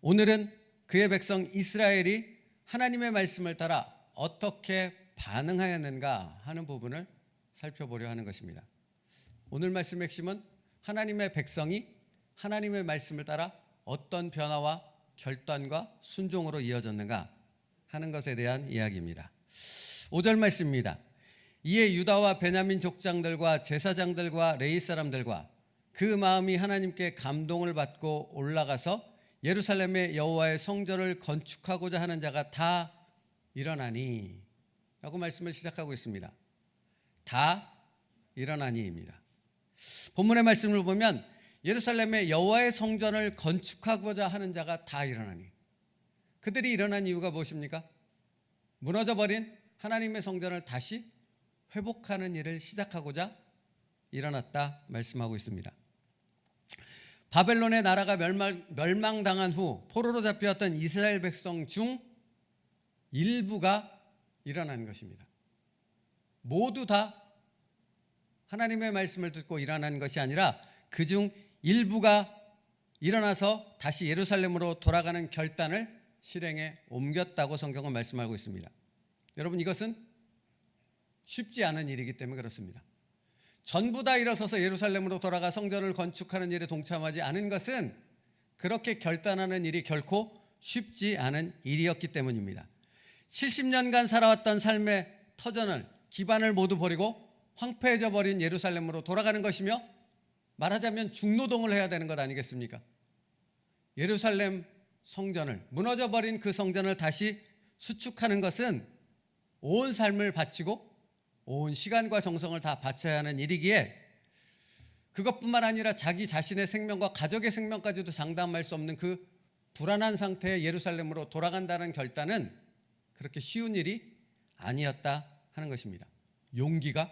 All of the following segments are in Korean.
오늘은 그의 백성 이스라엘이 하나님의 말씀을 따라 어떻게 반응하였는가 하는 부분을 살펴보려 하는 것입니다. 오늘 말씀의 핵심은 하나님의 백성이 하나님의 말씀을 따라 어떤 변화와 결단과 순종으로 이어졌는가 하는 것에 대한 이야기입니다. 5절 말씀입니다. 이에 유다와 베냐민 족장들과 제사장들과 레위 사람들과 그 마음이 하나님께 감동을 받고 올라가서 예루살렘의 여호와의 성전을 건축하고자 하는 자가 다 일어나니 라고 말씀을 시작하고 있습니다. 다 일어나니입니다. 본문의 말씀을 보면 예루살렘의 여호와의 성전을 건축하고자 하는 자가 다 일어나니, 그들이 일어난 이유가 무엇입니까? 무너져버린 하나님의 성전을 다시 회복하는 일을 시작하고자 일어났다 말씀하고 있습니다. 바벨론의 나라가 멸망당한 후 포로로 잡혀왔던 이스라엘 백성 중 일부가 일어난 것입니다. 모두 다 하나님의 말씀을 듣고 일어난 것이 아니라 그중 일부가 일어나서 다시 예루살렘으로 돌아가는 결단을 실행에 옮겼다고 성경은 말씀하고 있습니다. 여러분, 이것은 쉽지 않은 일이기 때문에 그렇습니다. 전부 다 일어서서 예루살렘으로 돌아가 성전을 건축하는 일에 동참하지 않은 것은 그렇게 결단하는 일이 결코 쉽지 않은 일이었기 때문입니다. 70년간 살아왔던 삶의 터전을, 기반을 모두 버리고 황폐해져 버린 예루살렘으로 돌아가는 것이며, 말하자면 중노동을 해야 되는 것 아니겠습니까? 예루살렘 성전을, 무너져 버린 그 성전을 다시 수축하는 것은 온 삶을 바치고 온 시간과 정성을 다 바쳐야 하는 일이기에, 그것뿐만 아니라 자기 자신의 생명과 가족의 생명까지도 장담할 수 없는 그 불안한 상태의 예루살렘으로 돌아간다는 결단은 그렇게 쉬운 일이 아니었다 하는 것입니다. 용기가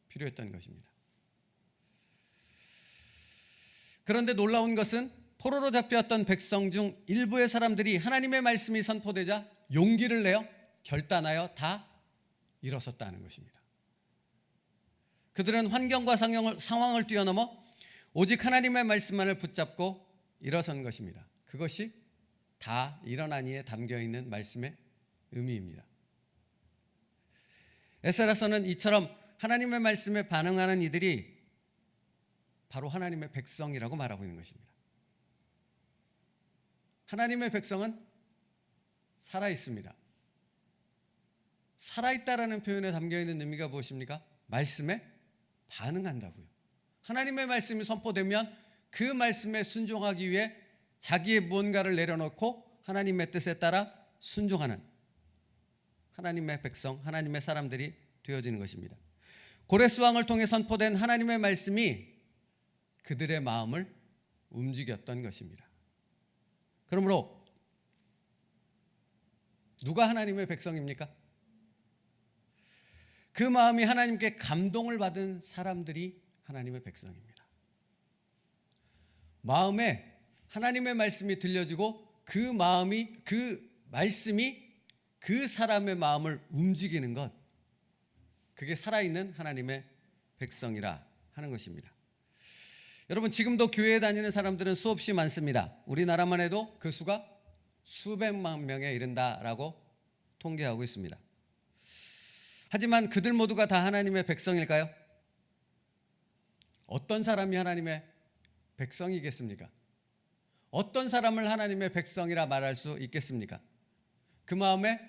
필요했던 것입니다. 그런데 놀라운 것은 포로로 잡혀왔던 백성 중 일부의 사람들이 하나님의 말씀이 선포되자 용기를 내어 결단하여 다 일어섰다는 것입니다. 그들은 환경과 상황을 뛰어넘어 오직 하나님의 말씀만을 붙잡고 일어선 것입니다. 그것이 다 일어나니에 담겨있는 말씀의 의미입니다. 에스라서는 이처럼 하나님의 말씀에 반응하는 이들이 바로 하나님의 백성이라고 말하고 있는 것입니다. 하나님의 백성은 살아있습니다. 살아있다라는 표현에 담겨있는 의미가 무엇입니까? 말씀에 반응한다고요. 하나님의 말씀이 선포되면 그 말씀에 순종하기 위해 자기의 무언가를 내려놓고 하나님의 뜻에 따라 순종하는 하나님의 백성, 하나님의 사람들이 되어지는 것입니다. 고레스 왕을 통해 선포된 하나님의 말씀이 그들의 마음을 움직였던 것입니다. 그러므로 누가 하나님의 백성입니까? 그 마음이 하나님께 감동을 받은 사람들이 하나님의 백성입니다. 마음에 하나님의 말씀이 들려지고 그 말씀이 그 사람의 마음을 움직이는 것, 그게 살아있는 하나님의 백성이라 하는 것입니다. 여러분, 지금도 교회에 다니는 사람들은 수없이 많습니다. 우리나라만 해도 그 수가 수백만 명에 이른다라고 통계하고 있습니다. 하지만 그들 모두가 다 하나님의 백성일까요? 어떤 사람이 하나님의 백성이겠습니까? 어떤 사람을 하나님의 백성이라 말할 수 있겠습니까? 그 마음에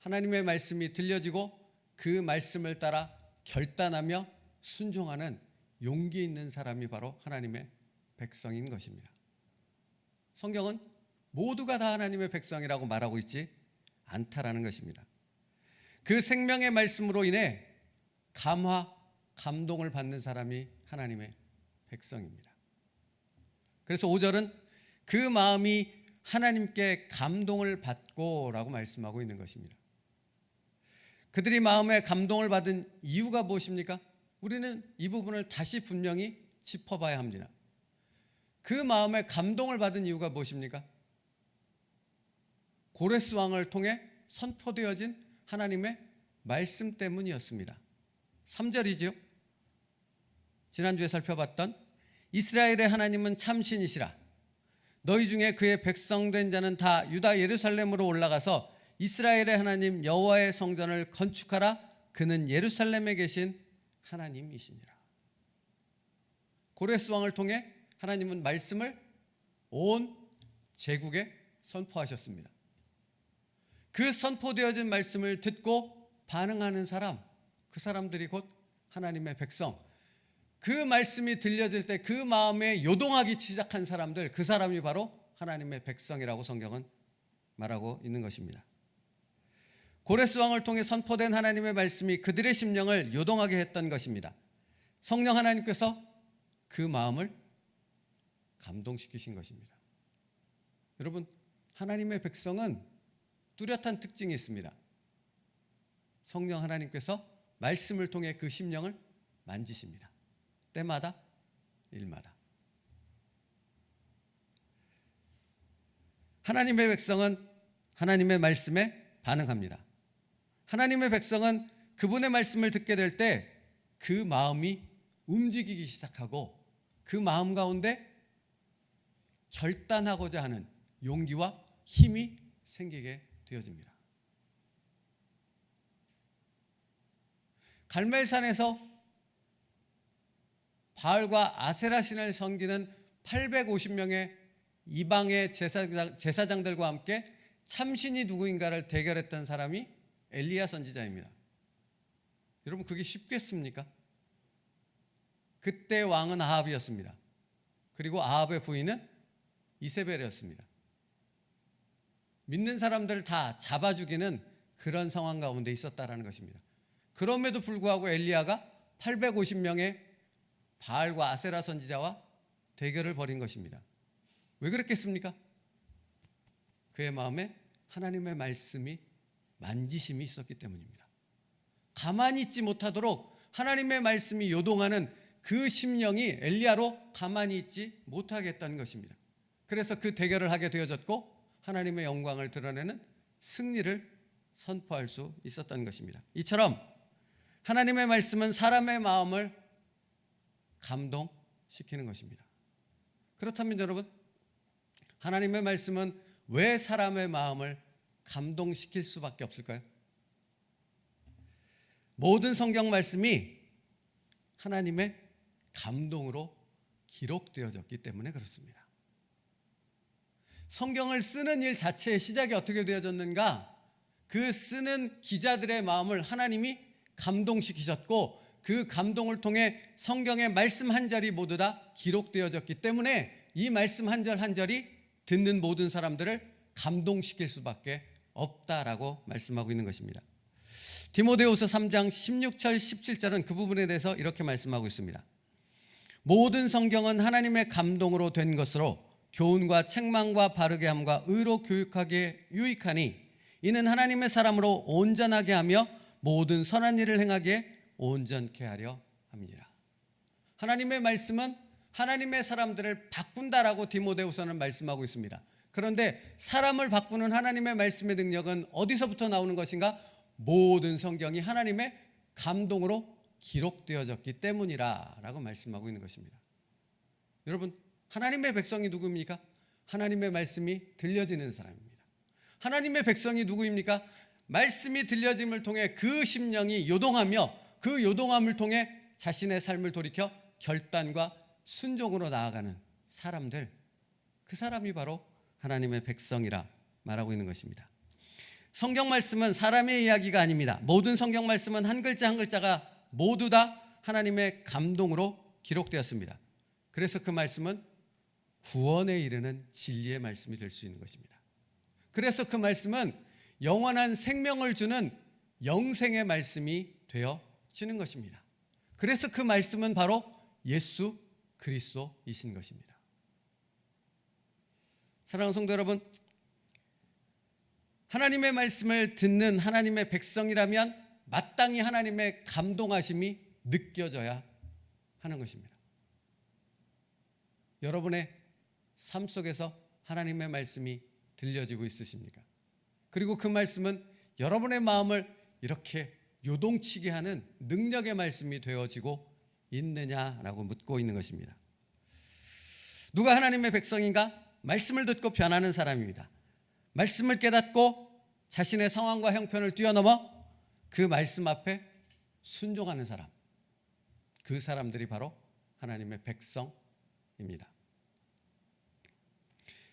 하나님의 말씀이 들려지고 그 말씀을 따라 결단하며 순종하는 용기 있는 사람이 바로 하나님의 백성인 것입니다. 성경은 모두가 다 하나님의 백성이라고 말하고 있지 않다라는 것입니다. 그 생명의 말씀으로 인해 감동을 받는 사람이 하나님의 백성입니다. 그래서 5절은 그 마음이 하나님께 감동을 받고 라고 말씀하고 있는 것입니다. 그들이 마음에 감동을 받은 이유가 무엇입니까? 우리는 이 부분을 다시 분명히 짚어봐야 합니다. 그 마음에 감동을 받은 이유가 무엇입니까? 고레스 왕을 통해 선포되어진 하나님의 말씀 때문이었습니다. 3절이지요. 지난주에 살펴봤던 이스라엘의 하나님은 참신이시라 너희 중에 그의 백성된 자는 다 유다 예루살렘으로 올라가서 이스라엘의 하나님 여호와의 성전을 건축하라. 그는 예루살렘에 계신 하나님이시니라. 고레스 왕을 통해 하나님은 말씀을 온 제국에 선포하셨습니다. 그 선포되어진 말씀을 듣고 반응하는 사람, 그 사람들이 곧 하나님의 백성, 그 말씀이 들려질 때 그 마음에 요동하기 시작한 사람들, 그 사람이 바로 하나님의 백성이라고 성경은 말하고 있는 것입니다. 고레스 왕을 통해 선포된 하나님의 말씀이 그들의 심령을 요동하게 했던 것입니다. 성령 하나님께서 그 마음을 감동시키신 것입니다. 여러분, 하나님의 백성은 뚜렷한 특징이 있습니다. 성령 하나님께서 말씀을 통해 그 심령을 만지십니다. 때마다 일마다. 하나님의 백성은 하나님의 말씀에 반응합니다. 하나님의 백성은 그분의 말씀을 듣게 될 때 그 마음이 움직이기 시작하고 그 마음 가운데 결단하고자 하는 용기와 힘이 생기게 되어집니다. 갈멜산에서 바알과 아세라 신을 섬기는 850명의 이방의 제사장들과 함께 참신이 누구인가를 대결했던 사람이 엘리야 선지자입니다. 여러분, 그게 쉽겠습니까? 그때 왕은 아합이었습니다. 그리고 아합의 부인은 이세벨이었습니다. 믿는 사람들을 다 잡아 죽이는 그런 상황 가운데 있었다라는 것입니다. 그럼에도 불구하고 엘리야가 850명의 바알과 아세라 선지자와 대결을 벌인 것입니다. 왜 그랬겠습니까? 그의 마음에 하나님의 말씀이 만지심이 있었기 때문입니다. 가만히 있지 못하도록 하나님의 말씀이 요동하는 그 심령이 엘리야로 가만히 있지 못하게 했다는 것입니다. 그래서 그 대결을 하게 되어졌고 하나님의 영광을 드러내는 승리를 선포할 수 있었던 것입니다. 이처럼 하나님의 말씀은 사람의 마음을 감동시키는 것입니다. 그렇다면 여러분, 하나님의 말씀은 왜 사람의 마음을 감동시킬 수밖에 없을까요? 모든 성경 말씀이 하나님의 감동으로 기록되어졌기 때문에 그렇습니다. 성경을 쓰는 일 자체의 시작이 어떻게 되어졌는가? 그 쓰는 기자들의 마음을 하나님이 감동시키셨고 그 감동을 통해 성경의 말씀 한 절이 모두 다 기록되어졌기 때문에 이 말씀 한 절 한 절이 듣는 모든 사람들을 감동시킬 수밖에 없다라고 말씀하고 있는 것입니다. 디모데후서 3장 16절 17절은 그 부분에 대해서 이렇게 말씀하고 있습니다. 모든 성경은 하나님의 감동으로 된 것으로 교훈과 책망과 바르게 함과 의로 교육하기에 유익하니 이는 하나님의 사람으로 온전하게 하며 모든 선한 일을 행하기에 온전케 하려 합니다. 하나님의 말씀은 하나님의 사람들을 바꾼다라고 디모데후서는 말씀하고 있습니다. 그런데 사람을 바꾸는 하나님의 말씀의 능력은 어디서부터 나오는 것인가? 모든 성경이 하나님의 감동으로 기록되어졌기 때문이라고 말씀하고 있는 것입니다. 여러분, 하나님의 백성이 누구입니까? 하나님의 말씀이 들려지는 사람입니다. 하나님의 백성이 누구입니까? 말씀이 들려짐을 통해 그 심령이 요동하며 그 요동함을 통해 자신의 삶을 돌이켜 결단과 순종으로 나아가는 사람들, 그 사람이 바로 하나님의 백성이라 말하고 있는 것입니다. 성경 말씀은 사람의 이야기가 아닙니다. 모든 성경 말씀은 한 글자 한 글자가 모두 다 하나님의 감동으로 기록되었습니다. 그래서 그 말씀은 구원에 이르는 진리의 말씀이 될 수 있는 것입니다. 그래서 그 말씀은 영원한 생명을 주는 영생의 말씀이 되어지는 것입니다. 그래서 그 말씀은 바로 예수 그리스도이신 것입니다. 사랑하는 성도 여러분, 하나님의 말씀을 듣는 하나님의 백성이라면 마땅히 하나님의 감동하심이 느껴져야 하는 것입니다. 여러분의 삶 속에서 하나님의 말씀이 들려지고 있으십니까? 그리고 그 말씀은 여러분의 마음을 이렇게 요동치게 하는 능력의 말씀이 되어지고 있느냐라고 묻고 있는 것입니다. 누가 하나님의 백성인가? 말씀을 듣고 변하는 사람입니다. 말씀을 깨닫고 자신의 상황과 형편을 뛰어넘어 그 말씀 앞에 순종하는 사람, 그 사람들이 바로 하나님의 백성입니다.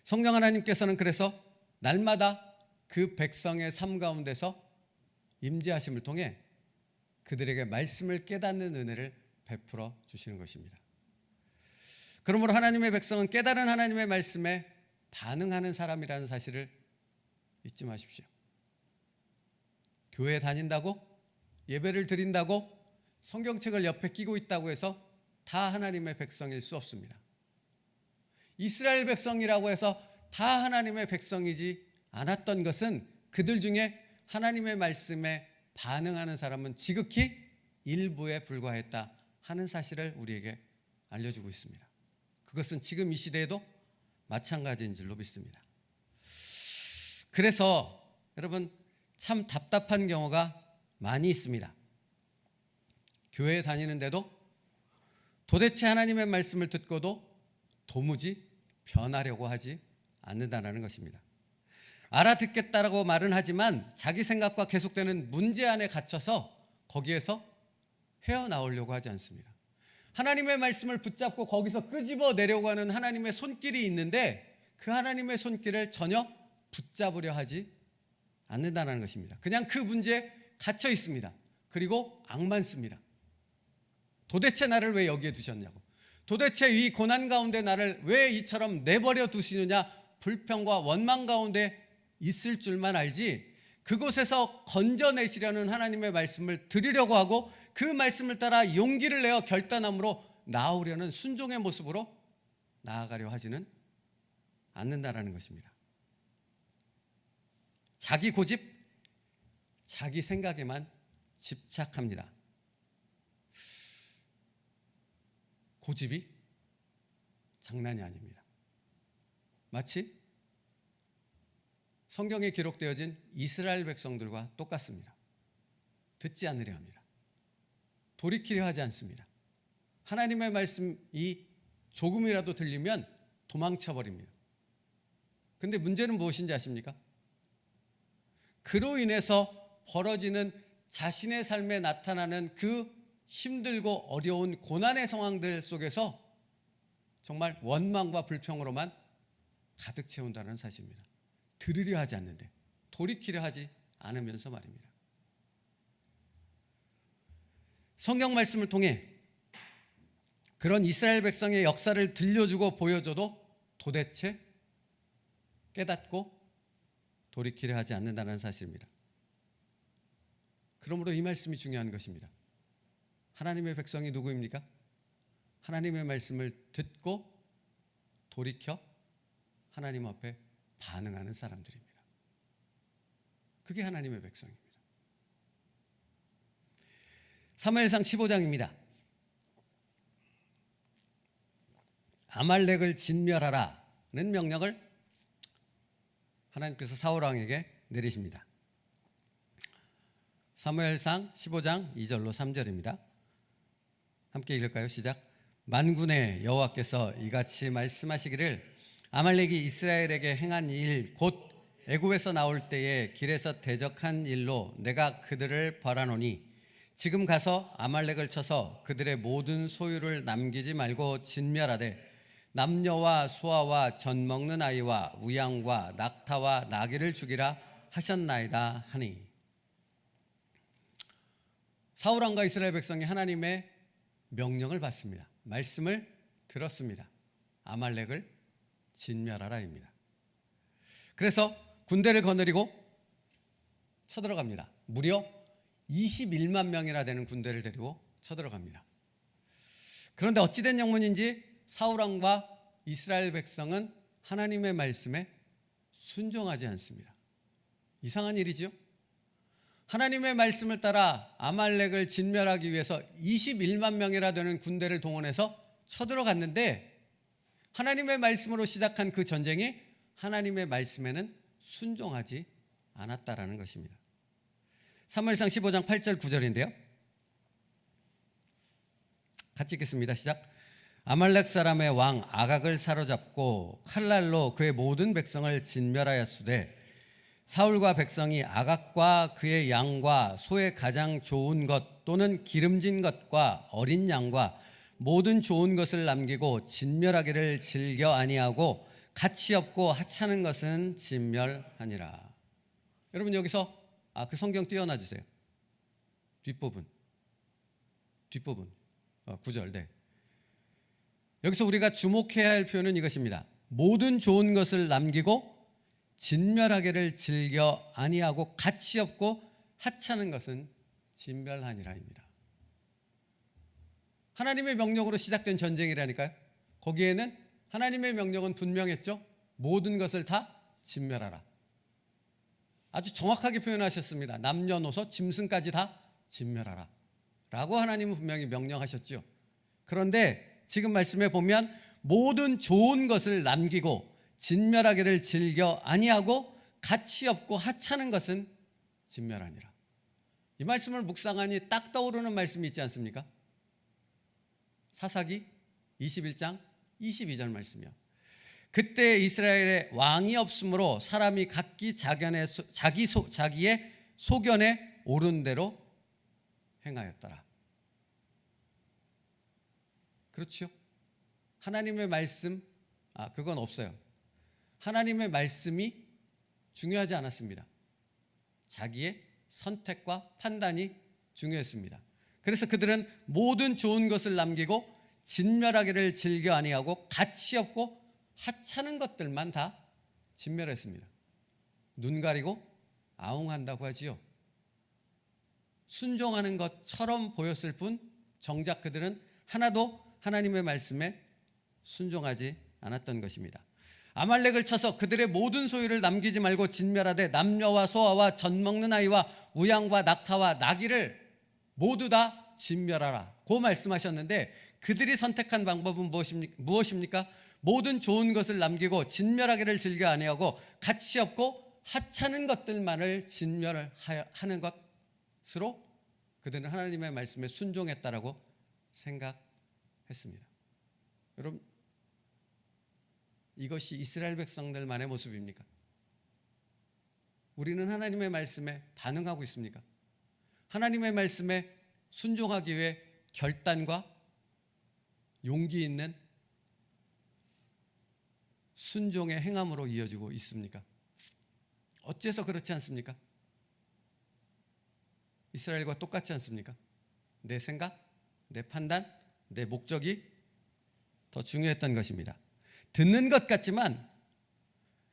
성령 하나님께서는 그래서 날마다 그 백성의 삶 가운데서 임재하심을 통해 그들에게 말씀을 깨닫는 은혜를 베풀어 주시는 것입니다. 그러므로 하나님의 백성은 깨달은 하나님의 말씀에 반응하는 사람이라는 사실을 잊지 마십시오. 교회에 다닌다고, 예배를 드린다고, 성경책을 옆에 끼고 있다고 해서 다 하나님의 백성일 수 없습니다. 이스라엘 백성이라고 해서 다 하나님의 백성이지 않았던 것은 그들 중에 하나님의 말씀에 반응하는 사람은 지극히 일부에 불과했다 하는 사실을 우리에게 알려주고 있습니다. 그것은 지금 이 시대에도 마찬가지인 줄로 믿습니다. 그래서 여러분, 참 답답한 경우가 많이 있습니다. 교회에 다니는데도 도대체 하나님의 말씀을 듣고도 도무지 변하려고 하지 않는다는 것입니다. 알아듣겠다라고 말은 하지만 자기 생각과 계속되는 문제 안에 갇혀서 거기에서 헤어나오려고 하지 않습니다. 하나님의 말씀을 붙잡고 거기서 끄집어내려고 하는 하나님의 손길이 있는데 그 하나님의 손길을 전혀 붙잡으려 하지 않는다는 것입니다. 그냥 그 문제에 갇혀 있습니다. 그리고 악만 씁니다. 도대체 나를 왜 여기에 두셨냐고, 도대체 이 고난 가운데 나를 왜 이처럼 내버려 두시느냐, 불평과 원망 가운데 있을 줄만 알지 그곳에서 건져내시려는 하나님의 말씀을 드리려고 하고 그 말씀을 따라 용기를 내어 결단함으로 나아오려는 순종의 모습으로 나아가려 하지는 않는다라는 것입니다. 자기 고집, 자기 생각에만 집착합니다. 고집이 장난이 아닙니다. 마치 성경에 기록되어진 이스라엘 백성들과 똑같습니다. 듣지 않으려 합니다. 돌이키려 하지 않습니다. 하나님의 말씀이 조금이라도 들리면 도망쳐 버립니다. 그런데 문제는 무엇인지 아십니까? 그로 인해서 벌어지는 자신의 삶에 나타나는 그 힘들고 어려운 고난의 상황들 속에서 정말 원망과 불평으로만 가득 채운다는 사실입니다. 들으려 하지 않는데, 돌이키려 하지 않으면서 말입니다. 성경 말씀을 통해 그런 이스라엘 백성의 역사를 들려주고 보여줘도 도대체 깨닫고 돌이키려 하지 않는다는 사실입니다. 그러므로 이 말씀이 중요한 것입니다. 하나님의 백성이 누구입니까? 하나님의 말씀을 듣고 돌이켜 하나님 앞에 반응하는 사람들입니다. 그게 하나님의 백성입니다. 사무엘상 15장입니다. 아말렉을 진멸하라는 명령을 하나님께서 사울 왕에게 내리십니다. 사무엘상 15장 2절로 3절입니다. 함께 읽을까요? 시작. 만군의 여호와께서 이같이 말씀하시기를 아말렉이 이스라엘에게 행한 일 곧 애굽에서 나올 때에 길에서 대적한 일로 내가 그들을 벌하노니 지금 가서 아말렉을 쳐서 그들의 모든 소유를 남기지 말고 진멸하되 남녀와 소아와 젖 먹는 아이와 우양과 낙타와 나귀를 죽이라 하셨나이다 하니. 사울 왕과 이스라엘 백성이 하나님의 명령을 받습니다. 말씀을 들었습니다. 아말렉을 진멸하라입니다. 그래서 군대를 거느리고 쳐들어갑니다. 무려 21만 명이나 되는 군대를 데리고 쳐들어갑니다. 그런데 어찌된 영문인지 사울 왕과 이스라엘 백성은 하나님의 말씀에 순종하지 않습니다. 이상한 일이지요. 하나님의 말씀을 따라 아말렉을 진멸하기 위해서 21만 명이나 되는 군대를 동원해서 쳐들어갔는데 하나님의 말씀으로 시작한 그 전쟁이 하나님의 말씀에는 순종하지 않았다라는 것입니다. 사무엘상 15장 8절 9절인데요. 같이 읽겠습니다. 시작. 아말렉 사람의 왕 아각을 사로잡고 칼날로 그의 모든 백성을 진멸하였으되 사울과 백성이 아각과 그의 양과 소의 가장 좋은 것 또는 기름진 것과 어린 양과 모든 좋은 것을 남기고 진멸하기를 즐겨 아니하고 가치 없고 하찮은 것은 진멸하니라. 여러분 여기서 그 성경 띄워놔 주세요. 뒷부분 9절. 네. 여기서 우리가 주목해야 할 표현은 이것입니다. 모든 좋은 것을 남기고 진멸하기를 즐겨 아니하고 가치 없고 하찮은 것은 진멸하니라입니다. 하나님의 명령으로 시작된 전쟁이라니까요. 거기에는 하나님의 명령은 분명했죠. 모든 것을 다 진멸하라. 아주 정확하게 표현하셨습니다. 남녀노소 짐승까지 다 진멸하라 라고 하나님은 분명히 명령하셨죠. 그런데 지금 말씀에 보면 모든 좋은 것을 남기고 진멸하기를 즐겨 아니하고 가치 없고 하찮은 것은 진멸하니라. 이 말씀을 묵상하니 딱 떠오르는 말씀이 있지 않습니까? 사사기 21장 22절 말씀이요. 그때 이스라엘에 왕이 없으므로 사람이 각기 자기의 소견에 옳은 대로 행하였더라. 그렇죠? 하나님의 말씀, 그건 없어요. 하나님의 말씀이 중요하지 않았습니다. 자기의 선택과 판단이 중요했습니다. 그래서 그들은 모든 좋은 것을 남기고 진멸하기를 즐겨 아니하고 가치 없고 하찮은 것들만 다 진멸했습니다. 눈 가리고 아웅한다고 하지요. 순종하는 것처럼 보였을 뿐 정작 그들은 하나도 하나님의 말씀에 순종하지 않았던 것입니다. 아말렉을 쳐서 그들의 모든 소유를 남기지 말고 진멸하되 남녀와 소아와 젖 먹는 아이와 우양과 낙타와 나귀를 모두 다 진멸하라 고 말씀하셨는데 그들이 선택한 방법은 무엇입니까? 모든 좋은 것을 남기고 진멸하기를 즐겨 아니하고 가치 없고 하찮은 것들만을 진멸하는 것으로 그들은 하나님의 말씀에 순종했다라고 생각했습니다. 여러분, 이것이 이스라엘 백성들만의 모습입니까? 우리는 하나님의 말씀에 반응하고 있습니까? 하나님의 말씀에 순종하기 위해 결단과 용기 있는 순종의 행함으로 이어지고 있습니까? 어째서 그렇지 않습니까? 이스라엘과 똑같지 않습니까? 내 생각, 내 판단, 내 목적이 더 중요했던 것입니다. 듣는 것 같지만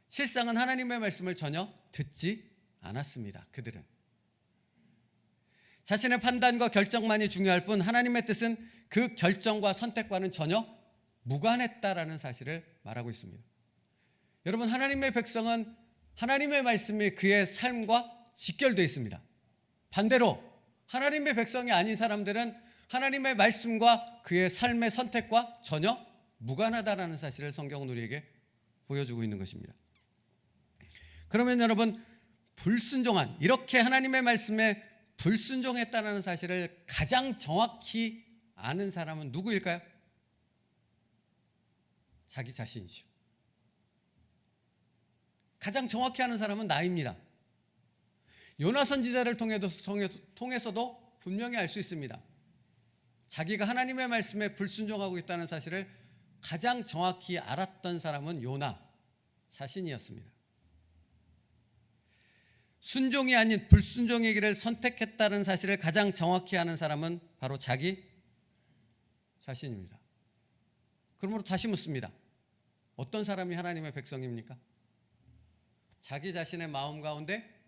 실상은 하나님의 말씀을 전혀 듣지 않았습니다. 그들은 자신의 판단과 결정만이 중요할 뿐 하나님의 뜻은 그 결정과 선택과는 전혀 무관했다라는 사실을 말하고 있습니다. 여러분, 하나님의 백성은 하나님의 말씀이 그의 삶과 직결되어 있습니다. 반대로 하나님의 백성이 아닌 사람들은 하나님의 말씀과 그의 삶의 선택과 전혀 무관하다라는 사실을 성경은 우리에게 보여주고 있는 것입니다. 그러면 여러분, 불순종한, 이렇게 하나님의 말씀에 불순종했다는 사실을 가장 정확히 아는 사람은 누구일까요? 자기 자신이죠. 가장 정확히 아는 사람은 나입니다. 요나 선지자를 통해서도 분명히 알 수 있습니다. 자기가 하나님의 말씀에 불순종하고 있다는 사실을 가장 정확히 알았던 사람은 요나 자신이었습니다. 순종이 아닌 불순종의 길을 선택했다는 사실을 가장 정확히 아는 사람은 바로 자기 자신입니다. 그러므로 다시 묻습니다. 어떤 사람이 하나님의 백성입니까? 자기 자신의 마음 가운데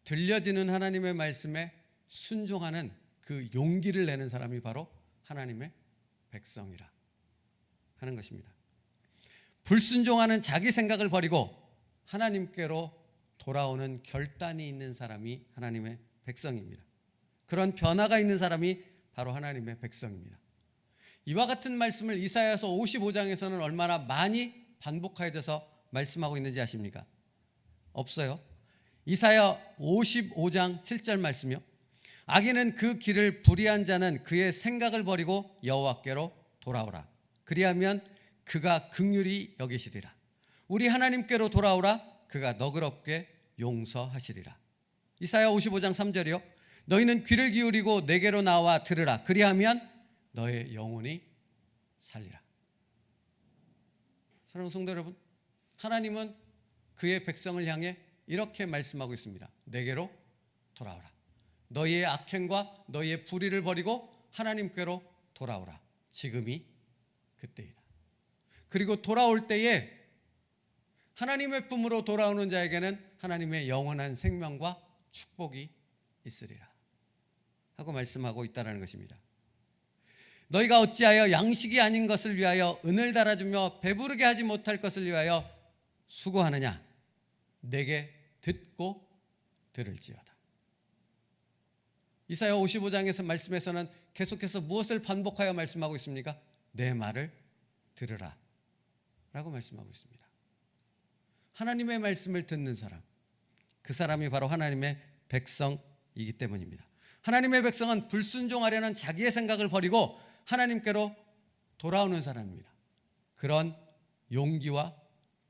들려지는 하나님의 말씀에 순종하는 그 용기를 내는 사람이 바로 하나님의 백성이라 하는 것입니다. 불순종하는 자기 생각을 버리고 하나님께로 돌아오는 결단이 있는 사람이 하나님의 백성입니다. 그런 변화가 있는 사람이 바로 하나님의 백성입니다. 이와 같은 말씀을 이사야서 55장에서는 얼마나 많이 반복하여져서 말씀하고 있는지 아십니까? 없어요. 이사야 55장 7절 말씀이요. 악인은 그 길을 불의한 자는 그의 생각을 버리고 여호와께로 돌아오라. 그리하면 그가 긍휼히 여기시리라. 우리 하나님께로 돌아오라. 그가 너그럽게 용서하시리라. 이사야 55장 3절이요. 너희는 귀를 기울이고 내게로 나와 들으라. 그리하면 너의 영혼이 살리라. 사랑하는 성도 여러분, 하나님은 그의 백성을 향해 이렇게 말씀하고 있습니다. 내게로 돌아오라. 너희의 악행과 너희의 불의를 버리고 하나님께로 돌아오라. 지금이 그때이다. 그리고 돌아올 때에 하나님의 품으로 돌아오는 자에게는 하나님의 영원한 생명과 축복이 있으리라 하고 말씀하고 있다는 것입니다. 너희가 어찌하여 양식이 아닌 것을 위하여 은을 달아주며 배부르게 하지 못할 것을 위하여 수고하느냐. 내게 듣고 들을지어다. 이사야 55장에서 말씀에서는 계속해서 무엇을 반복하여 말씀하고 있습니까? 내 말을 들으라 라고 말씀하고 있습니다. 하나님의 말씀을 듣는 사람, 그 사람이 바로 하나님의 백성이기 때문입니다. 하나님의 백성은 불순종하려는 자기의 생각을 버리고 하나님께로 돌아오는 사람입니다. 그런 용기와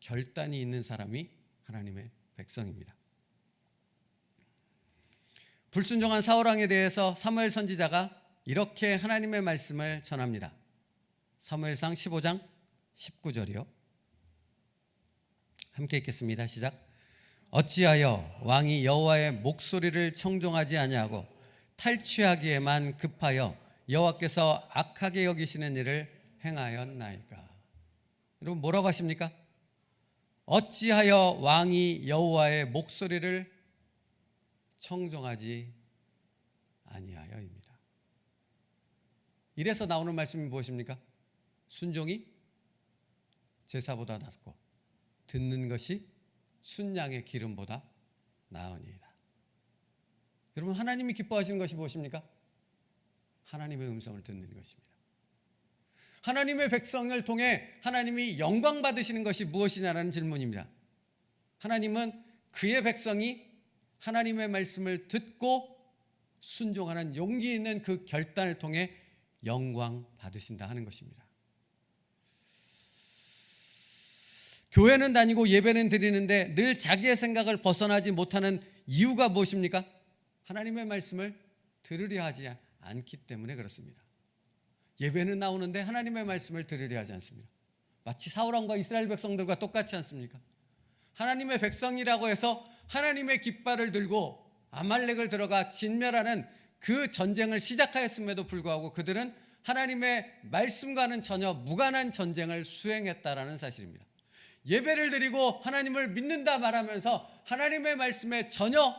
결단이 있는 사람이 하나님의 백성입니다. 불순종한 사울왕에 대해서 사무엘 선지자가 이렇게 하나님의 말씀을 전합니다. 사무엘상 15장 19절이요. 함께 읽겠습니다. 시작. 어찌하여 왕이 여호와의 목소리를 청종하지 아니하고 탈취하기에만 급하여 여호와께서 악하게 여기시는 일을 행하였나이까. 여러분 뭐라고 하십니까? 어찌하여 왕이 여호와의 목소리를 청종하지 아니하여입니다. 이래서 나오는 말씀이 무엇입니까? 순종이 제사보다 낫고 듣는 것이 순양의 기름보다 나으니이다. 여러분 하나님이 기뻐하시는 것이 무엇입니까? 하나님의 음성을 듣는 것입니다. 하나님의 백성을 통해 하나님이 영광 받으시는 것이 무엇이냐라는 질문입니다. 하나님은 그의 백성이 하나님의 말씀을 듣고 순종하는 용기 있는 그 결단을 통해 영광 받으신다 하는 것입니다. 교회는 다니고 예배는 드리는데 늘 자기의 생각을 벗어나지 못하는 이유가 무엇입니까? 하나님의 말씀을 들으려 하지 않기 때문에 그렇습니다. 예배는 나오는데 하나님의 말씀을 들으려 하지 않습니다. 마치 사울왕과 이스라엘 백성들과 똑같지 않습니까? 하나님의 백성이라고 해서 하나님의 깃발을 들고 아말렉을 들어가 진멸하는 그 전쟁을 시작하였음에도 불구하고 그들은 하나님의 말씀과는 전혀 무관한 전쟁을 수행했다라는 사실입니다. 예배를 드리고 하나님을 믿는다 말하면서 하나님의 말씀에 전혀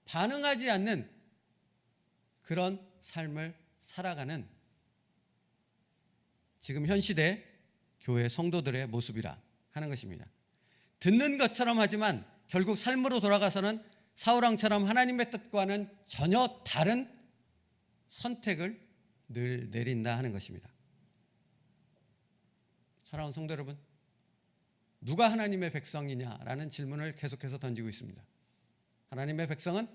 반응하지 않는 그런 삶을 살아가는 지금 현 시대 교회 성도들의 모습이라 하는 것입니다. 듣는 것처럼 하지만 결국 삶으로 돌아가서는 사울왕처럼 하나님의 뜻과는 전혀 다른 선택을 늘 내린다 하는 것입니다. 사랑하는 성도 여러분, 누가 하나님의 백성이냐라는 질문을 계속해서 던지고 있습니다. 하나님의 백성은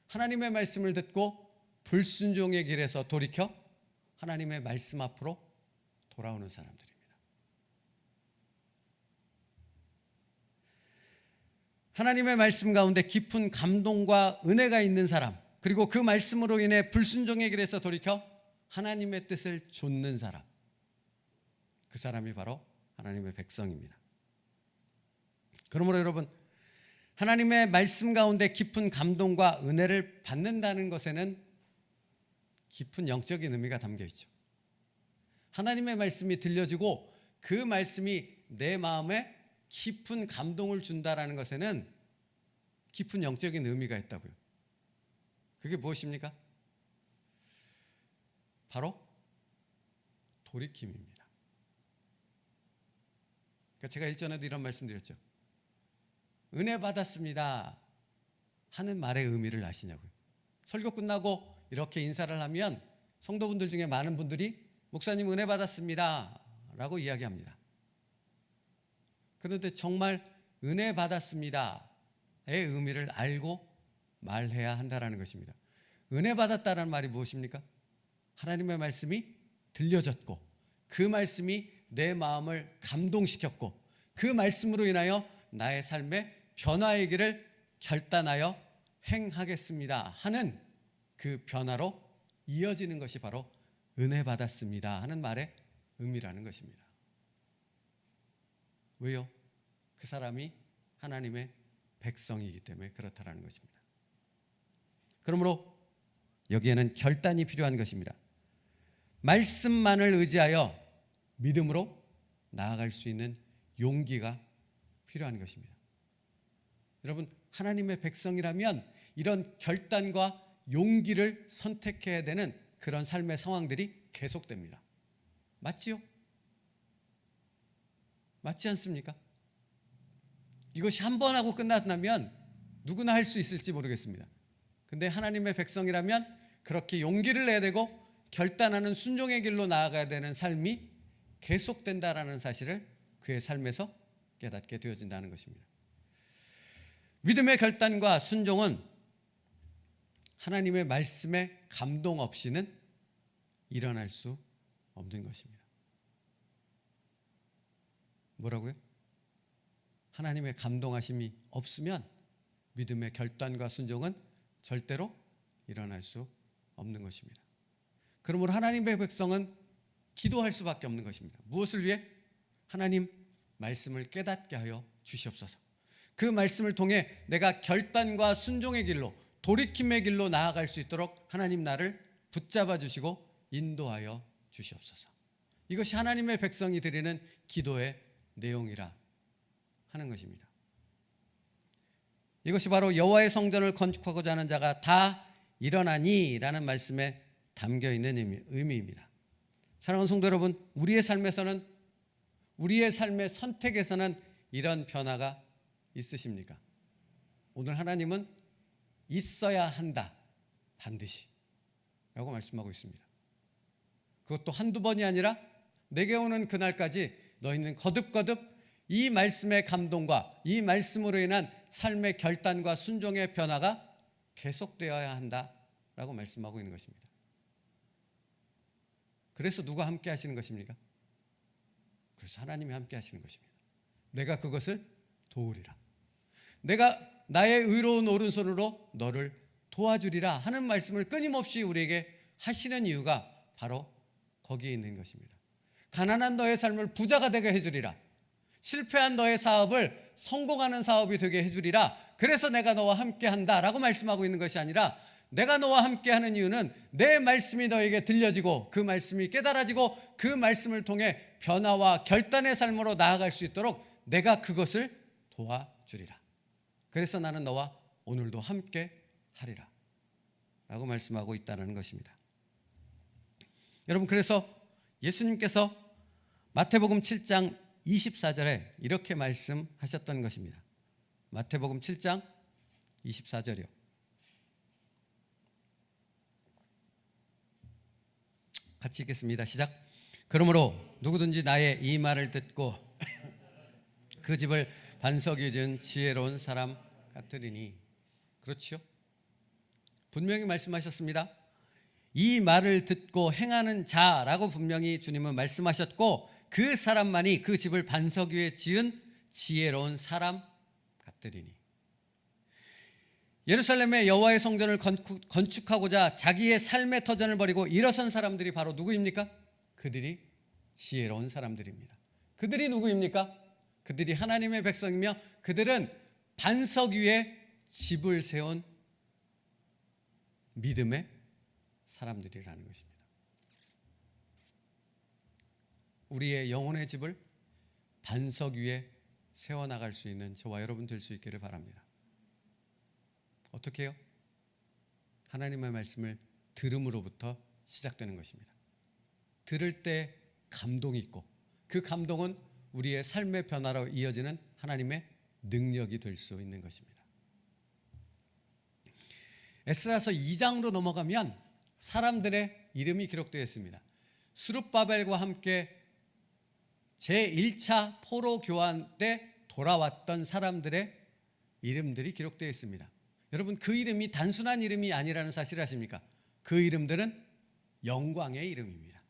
하나님의 말씀을 듣고 불순종의 길에서 돌이켜 하나님의 말씀 앞으로 돌아오는 사람들입니다. 하나님의 말씀 가운데 깊은 감동과 은혜가 있는 사람, 그리고 그 말씀으로 인해 불순종의 길에서 돌이켜 하나님의 뜻을 좇는 사람, 그 사람이 바로 하나님의 백성입니다. 그러므로 여러분, 하나님의 말씀 가운데 깊은 감동과 은혜를 받는다는 것에는 깊은 영적인 의미가 담겨 있죠. 하나님의 말씀이 들려지고 그 말씀이 내 마음에 깊은 감동을 준다라는 것에는 깊은 영적인 의미가 있다고요. 그게 무엇입니까? 바로 돌이킴입니다. 그러니까 제가 일전에도 이런 말씀 드렸죠. 은혜 받았습니다 하는 말의 의미를 아시냐고요. 설교 끝나고 이렇게 인사를 하면 성도분들 중에 많은 분들이 목사님 은혜 받았습니다 라고 이야기합니다. 그런데 정말 은혜 받았습니다의 의미를 알고 말해야 한다는 것입니다. 은혜 받았다는 말이 무엇입니까? 하나님의 말씀이 들려졌고 그 말씀이 내 마음을 감동시켰고 그 말씀으로 인하여 나의 삶의 변화의 길을 결단하여 행하겠습니다 하는 그 변화로 이어지는 것이 바로 은혜 받았습니다 하는 말의 의미라는 것입니다. 왜요? 그 사람이 하나님의 백성이기 때문에 그렇다라는 것입니다. 그러므로 여기에는 결단이 필요한 것입니다. 말씀만을 의지하여 믿음으로 나아갈 수 있는 용기가 필요한 것입니다. 여러분, 하나님의 백성이라면 이런 결단과 용기를 선택해야 되는 그런 삶의 상황들이 계속됩니다. 맞지요? 맞지 않습니까? 이것이 한 번 하고 끝났다면 누구나 할 수 있을지 모르겠습니다. 근데 하나님의 백성이라면 그렇게 용기를 내야 되고 결단하는 순종의 길로 나아가야 되는 삶이 계속된다라는 사실을 그의 삶에서 깨닫게 되어진다는 것입니다. 믿음의 결단과 순종은 하나님의 말씀에 감동 없이는 일어날 수 없는 것입니다. 뭐라고요? 하나님의 감동하심이 없으면 믿음의 결단과 순종은 절대로 일어날 수 없는 것입니다. 그러므로 하나님의 백성은 기도할 수밖에 없는 것입니다. 무엇을 위해? 하나님 말씀을 깨닫게 하여 주시옵소서. 그 말씀을 통해 내가 결단과 순종의 길로, 돌이킴의 길로 나아갈 수 있도록 하나님 나를 붙잡아 주시고 인도하여 주시옵소서. 이것이 하나님의 백성이 드리는 기도의 내용이라 하는 것입니다. 이것이 바로 여호와의 성전을 건축하고자 하는 자가 다 일어나니 라는 말씀에 담겨 있는 의미입니다. 사랑하는 성도 여러분, 우리의 삶에서는, 우리의 삶의 선택에서는 이런 변화가 있으십니까? 오늘 하나님은 있어야 한다, 반드시 라고 말씀하고 있습니다. 그것도 한두 번이 아니라 내게 오는 그날까지 너희는 거듭거듭 이 말씀의 감동과 이 말씀으로 인한 삶의 결단과 순종의 변화가 계속되어야 한다라고 말씀하고 있는 것입니다. 그래서 누가 함께 하시는 것입니까? 그래서 하나님이 함께 하시는 것입니다. 내가 그것을 도우리라. 내가 나의 의로운 오른손으로 너를 도와주리라 하는 말씀을 끊임없이 우리에게 하시는 이유가 바로 거기에 있는 것입니다. 가난한 너의 삶을 부자가 되게 해주리라. 실패한 너의 사업을 성공하는 사업이 되게 해주리라. 그래서 내가 너와 함께 한다라고 말씀하고 있는 것이 아니라, 내가 너와 함께 하는 이유는 내 말씀이 너에게 들려지고 그 말씀이 깨달아지고 그 말씀을 통해 변화와 결단의 삶으로 나아갈 수 있도록 내가 그것을 도와주리라. 그래서 나는 너와 오늘도 함께 하리라 라고 말씀하고 있다는 것입니다. 여러분, 그래서 예수님께서 마태복음 7장 24절에 이렇게 말씀하셨던 것입니다. 마태복음 7장 24절이요. 같이 읽겠습니다. 시작. 그러므로 누구든지 나의 이 말을 듣고 그 집을 반석 위에 지은 지혜로운 사람 같으리니. 그렇죠? 분명히 말씀하셨습니다. 이 말을 듣고 행하는 자라고 분명히 주님은 말씀하셨고, 그 사람만이 그 집을 반석 위에 지은 지혜로운 사람 같으리니. 예루살렘의 여호와의 성전을 건축하고자 자기의 삶의 터전을 버리고 일어선 사람들이 바로 누구입니까? 그들이 지혜로운 사람들입니다. 그들이 누구입니까? 그들이 하나님의 백성이며 그들은 반석 위에 집을 세운 믿음의 사람들이라는 것입니다. 우리의 영혼의 집을 반석 위에 세워나갈 수 있는 저와 여러분 될 수 있기를 바랍니다. 어떻게 해요? 하나님의 말씀을 들음으로부터 시작되는 것입니다. 들을 때 감동이 있고 그 감동은 우리의 삶의 변화로 이어지는 하나님의 능력이 될 수 있는 것입니다. 에스라서 2장으로 넘어가면 사람들의 이름이 기록되어 있습니다. 스룹바벨과 함께 제1차 포로 교환 때 돌아왔던 사람들의 이름들이 기록되어 있습니다. 여러분, 그 이름이 단순한 이름이 아니라는 사실을 아십니까? 그 이름들은 영광의 이름입니다.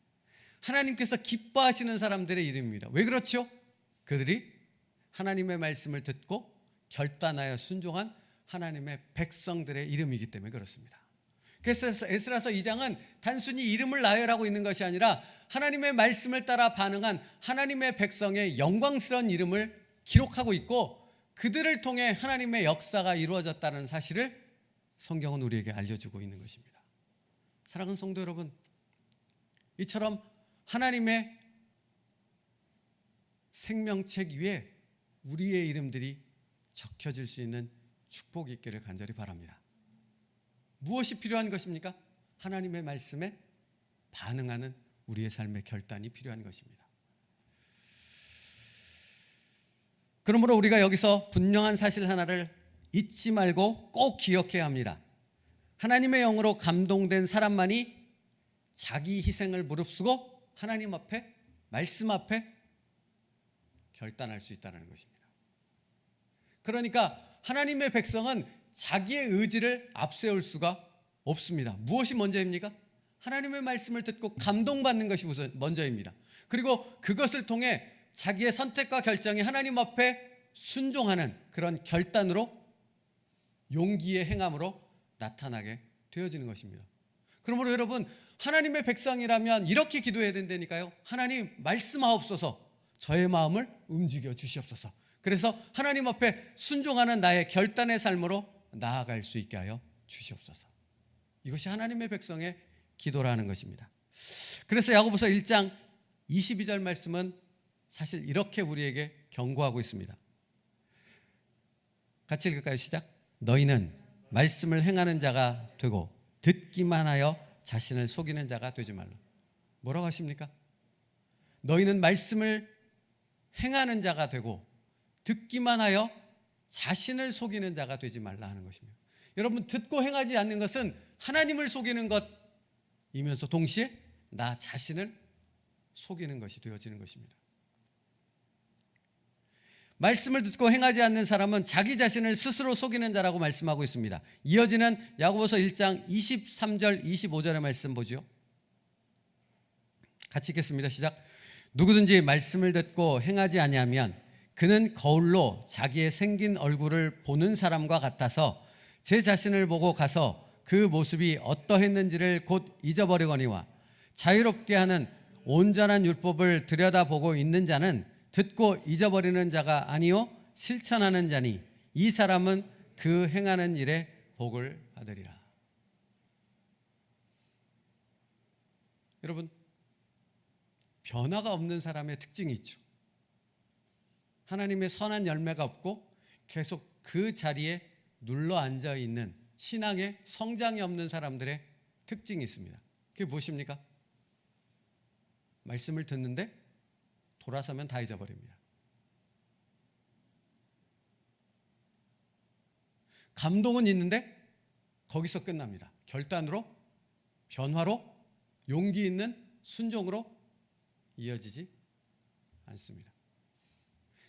하나님께서 기뻐하시는 사람들의 이름입니다. 왜 그렇죠? 그들이 하나님의 말씀을 듣고 결단하여 순종한 하나님의 백성들의 이름이기 때문에 그렇습니다. 그래서 에스라서 2장은 단순히 이름을 나열하고 있는 것이 아니라 하나님의 말씀을 따라 반응한 하나님의 백성의 영광스러운 이름을 기록하고 있고, 그들을 통해 하나님의 역사가 이루어졌다는 사실을 성경은 우리에게 알려주고 있는 것입니다. 사랑하는 성도 여러분, 이처럼 하나님의 생명책 위에 우리의 이름들이 적혀질 수 있는 축복이 있기를 간절히 바랍니다. 무엇이 필요한 것입니까? 하나님의 말씀에 반응하는 우리의 삶의 결단이 필요한 것입니다. 그러므로 우리가 여기서 분명한 사실 하나를 잊지 말고 꼭 기억해야 합니다. 하나님의 영으로 감동된 사람만이 자기 희생을 무릅쓰고 하나님 앞에, 말씀 앞에 결단할 수 있다는 것입니다. 그러니까 하나님의 백성은 자기의 의지를 앞세울 수가 없습니다. 무엇이 먼저입니까? 하나님의 말씀을 듣고 감동받는 것이 먼저입니다. 그리고 그것을 통해 자기의 선택과 결정이 하나님 앞에 순종하는 그런 결단으로, 용기의 행함으로 나타나게 되어지는 것입니다. 그러므로 여러분, 하나님의 백성이라면 이렇게 기도해야 된다니까요. 하나님, 말씀하옵소서. 저의 마음을 움직여 주시옵소서. 그래서 하나님 앞에 순종하는 나의 결단의 삶으로 나아갈 수 있게 하여 주시옵소서. 이것이 하나님의 백성의 기도라는 것입니다. 그래서 야고보서 1장 22절 말씀은 사실 이렇게 우리에게 경고하고 있습니다. 같이 읽을까요? 시작. 너희는 말씀을 행하는 자가 되고 듣기만 하여 자신을 속이는 자가 되지 말라. 뭐라고 하십니까? 너희는 말씀을 행하는 자가 되고 듣기만 하여 자신을 속이는 자가 되지 말라 하는 것입니다. 여러분, 듣고 행하지 않는 것은 하나님을 속이는 것이면서 동시에 나 자신을 속이는 것이 되어지는 것입니다. 말씀을 듣고 행하지 않는 사람은 자기 자신을 스스로 속이는 자라고 말씀하고 있습니다. 이어지는 야고보서 1장 23절 25절의 말씀 보죠. 같이 읽겠습니다. 시작. 누구든지 말씀을 듣고 행하지 아니하면 그는 거울로 자기의 생긴 얼굴을 보는 사람과 같아서 제 자신을 보고 가서 그 모습이 어떠했는지를 곧 잊어버리거니와 자유롭게 하는 온전한 율법을 들여다보고 있는 자는 듣고 잊어버리는 자가 아니요 실천하는 자니 이 사람은 그 행하는 일에 복을 받으리라. 여러분, 변화가 없는 사람의 특징이 있죠. 하나님의 선한 열매가 없고 계속 그 자리에 눌러 앉아 있는 신앙의 성장이 없는 사람들의 특징이 있습니다. 그게 무엇입니까? 말씀을 듣는데 돌아서면 다 잊어버립니다. 감동은 있는데 거기서 끝납니다. 결단으로, 변화로, 용기 있는 순종으로 이어지지 않습니다.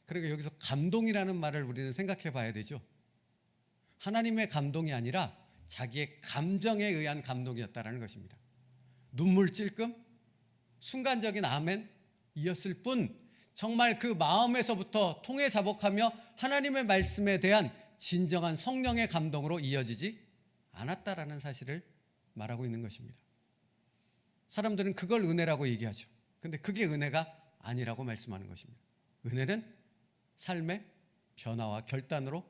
그러니까 여기서 감동이라는 말을 우리는 생각해 봐야 되죠. 하나님의 감동이 아니라 자기의 감정에 의한 감동이었다는 것입니다. 눈물 찔끔, 순간적인 아멘이었을 뿐 정말 그 마음에서부터 통해 자복하며 하나님의 말씀에 대한 진정한 성령의 감동으로 이어지지 않았다라는 사실을 말하고 있는 것입니다. 사람들은 그걸 은혜라고 얘기하죠. 근데 그게 은혜가 아니라고 말씀하는 것입니다. 은혜는 삶의 변화와 결단으로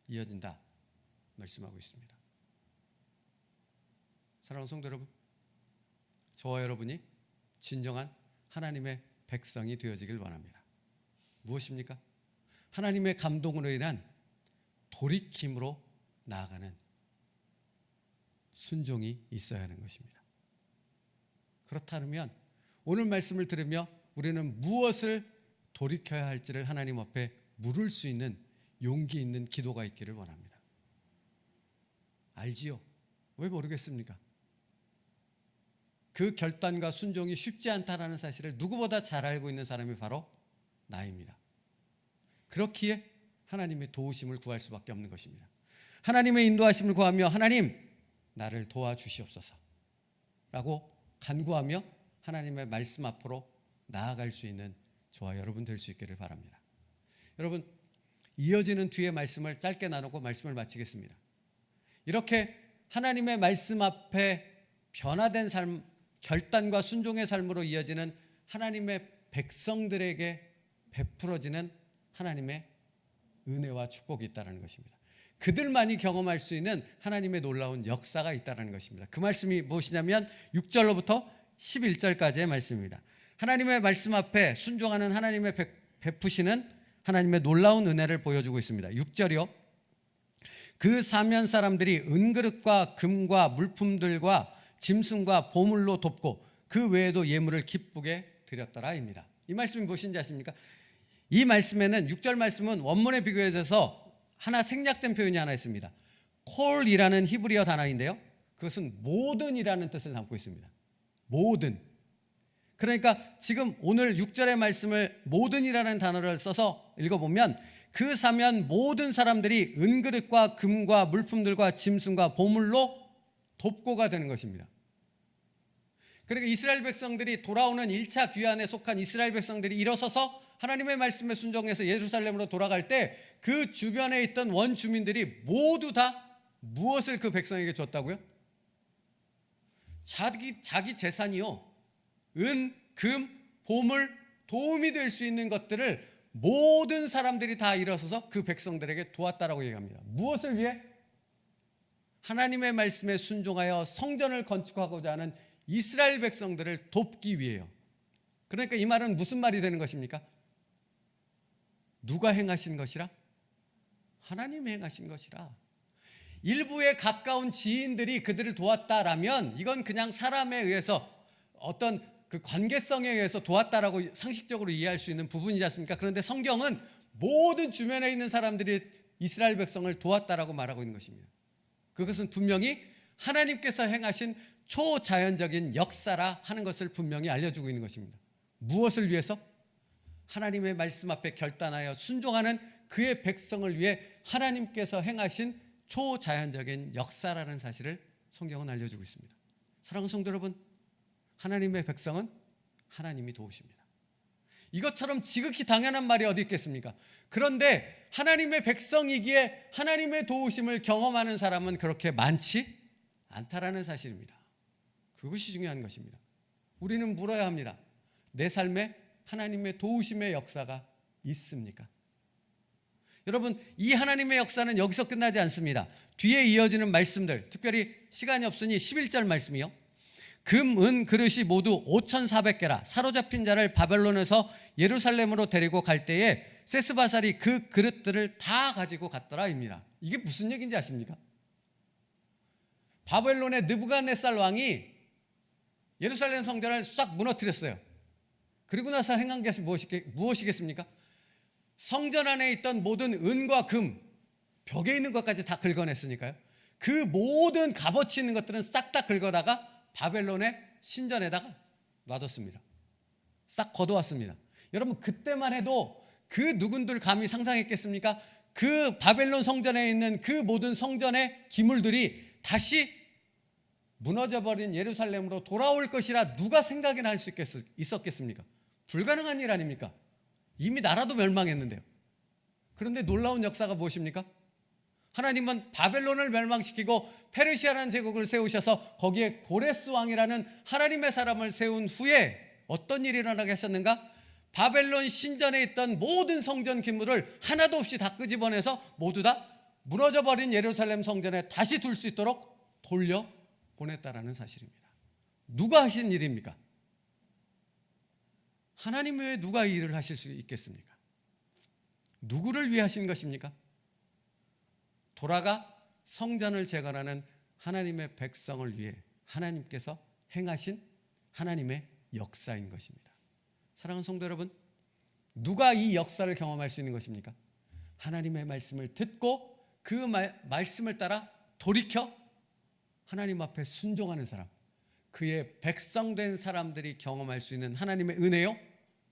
이어진다 말씀하고 있습니다. 사랑하는 성도 여러분, 저와 여러분이 진정한 하나님의 백성이 되어지길 원합니다. 무엇입니까? 하나님의 감동으로 인한 돌이킴으로 나아가는 순종이 있어야 하는 것입니다. 그렇다면 오늘 말씀을 들으며 우리는 무엇을 돌이켜야 할지를 하나님 앞에 물을 수 있는 용기 있는 기도가 있기를 원합니다. 알지요? 왜 모르겠습니까? 그 결단과 순종이 쉽지 않다는 사실을 누구보다 잘 알고 있는 사람이 바로 나입니다. 그렇기에 하나님의 도우심을 구할 수밖에 없는 것입니다. 하나님의 인도하심을 구하며 하나님 나를 도와주시옵소서 라고 간구하며 하나님의 말씀 앞으로 나아갈 수 있는 저와 여러분 될 수 있기를 바랍니다. 여러분, 이어지는 뒤의 말씀을 짧게 나누고 말씀을 마치겠습니다. 이렇게 하나님의 말씀 앞에 변화된 삶, 결단과 순종의 삶으로 이어지는 하나님의 백성들에게 베풀어지는 하나님의 은혜와 축복이 있다는 것입니다. 그들만이 경험할 수 있는 하나님의 놀라운 역사가 있다는 것입니다. 그 말씀이 무엇이냐면 6절로부터 11절까지의 말씀입니다. 하나님의 말씀 앞에 순종하는 하나님의 베푸시는 하나님의 놀라운 은혜를 보여주고 있습니다. 6절이요. 그 사면 사람들이 은그릇과 금과 물품들과 짐승과 보물로 돕고 그 외에도 예물을 기쁘게 드렸더라입니다. 이 말씀이 무엇인지 아십니까? 이 말씀에는 6절 말씀은 원문에 비교해서 하나 생략된 표현이 하나 있습니다. 콜이라는 히브리어 단어인데요, 그것은 모든이라는 뜻을 담고 있습니다. 모든. 그러니까 지금 오늘 6절의 말씀을 모든이라는 단어를 써서 읽어보면 그 사면 모든 사람들이 은그릇과 금과 물품들과 짐승과 보물로 돕고가 되는 것입니다. 그러니까 이스라엘 백성들이 돌아오는 1차 귀환에 속한 이스라엘 백성들이 일어서서 하나님의 말씀에 순종해서 예루살렘으로 돌아갈 때 그 주변에 있던 원주민들이 모두 다 무엇을 그 백성에게 줬다고요? 자기 재산이요, 은, 금, 보물, 도움이 될 수 있는 것들을 모든 사람들이 다 일어서서 그 백성들에게 도왔다라고 얘기합니다. 무엇을 위해? 하나님의 말씀에 순종하여 성전을 건축하고자 하는 이스라엘 백성들을 돕기 위해요. 그러니까 이 말은 무슨 말이 되는 것입니까? 누가 행하신 것이라? 하나님이 행하신 것이라. 일부에 가까운 지인들이 그들을 도왔다라면 이건 그냥 사람에 의해서 어떤 그 관계성에 의해서 도왔다라고 상식적으로 이해할 수 있는 부분이지 않습니까? 그런데 성경은 모든 주변에 있는 사람들이 이스라엘 백성을 도왔다라고 말하고 있는 것입니다. 그것은 분명히 하나님께서 행하신 초자연적인 역사라 하는 것을 분명히 알려주고 있는 것입니다. 무엇을 위해서? 하나님의 말씀 앞에 결단하여 순종하는 그의 백성을 위해 하나님께서 행하신 초자연적인 역사라는 사실을 성경은 알려주고 있습니다. 사랑하는 성도 여러분, 하나님의 백성은 하나님이 도우십니다. 이것처럼 지극히 당연한 말이 어디 있겠습니까? 그런데 하나님의 백성이기에 하나님의 도우심을 경험하는 사람은 그렇게 많지 않다라는 사실입니다. 그것이 중요한 것입니다. 우리는 물어야 합니다. 내 삶에 하나님의 도우심의 역사가 있습니까? 여러분, 이 하나님의 역사는 여기서 끝나지 않습니다. 뒤에 이어지는 말씀들, 특별히 시간이 없으니 11절 말씀이요. 금, 은 그릇이 모두 5,400개라. 사로잡힌 자를 바벨론에서 예루살렘으로 데리고 갈 때에 세스바살이 그 그릇들을 다 가지고 갔더라입니다. 이게 무슨 얘기인지 아십니까? 바벨론의 느부갓네살 왕이 예루살렘 성전을 싹 무너뜨렸어요. 그리고 나서 행한 것이 무엇이겠습니까? 성전 안에 있던 모든 은과 금, 벽에 있는 것까지 다 긁어냈으니까요. 그 모든 값어치 있는 것들은 싹 다 긁어다가 바벨론의 신전에다가 놔뒀습니다. 싹 걷어왔습니다. 여러분, 그때만 해도 그 누군들 감히 상상했겠습니까? 그 바벨론 성전에 있는 그 모든 성전의 기물들이 다시 무너져버린 예루살렘으로 돌아올 것이라 누가 생각이나 할 수 있었겠습니까? 불가능한 일 아닙니까? 이미 나라도 멸망했는데요. 그런데 놀라운 역사가 무엇입니까? 하나님은 바벨론을 멸망시키고 페르시아라는 제국을 세우셔서 거기에 고레스 왕이라는 하나님의 사람을 세운 후에 어떤 일이 일어나게 하셨는가? 바벨론 신전에 있던 모든 성전 기물을 하나도 없이 다 끄집어내서 모두 다 무너져버린 예루살렘 성전에 다시 둘 수 있도록 돌려보냈다라는 사실입니다. 누가 하신 일입니까? 하나님 외에 누가 이 일을 하실 수 있겠습니까? 누구를 위해 하신 것입니까? 돌아가 성전을 재건하는 하나님의 백성을 위해 하나님께서 행하신 하나님의 역사인 것입니다. 사랑하는 성도 여러분, 누가 이 역사를 경험할 수 있는 것입니까? 하나님의 말씀을 듣고 그 말씀을 따라 돌이켜 하나님 앞에 순종하는 사람, 그의 백성된 사람들이 경험할 수 있는 하나님의 은혜요,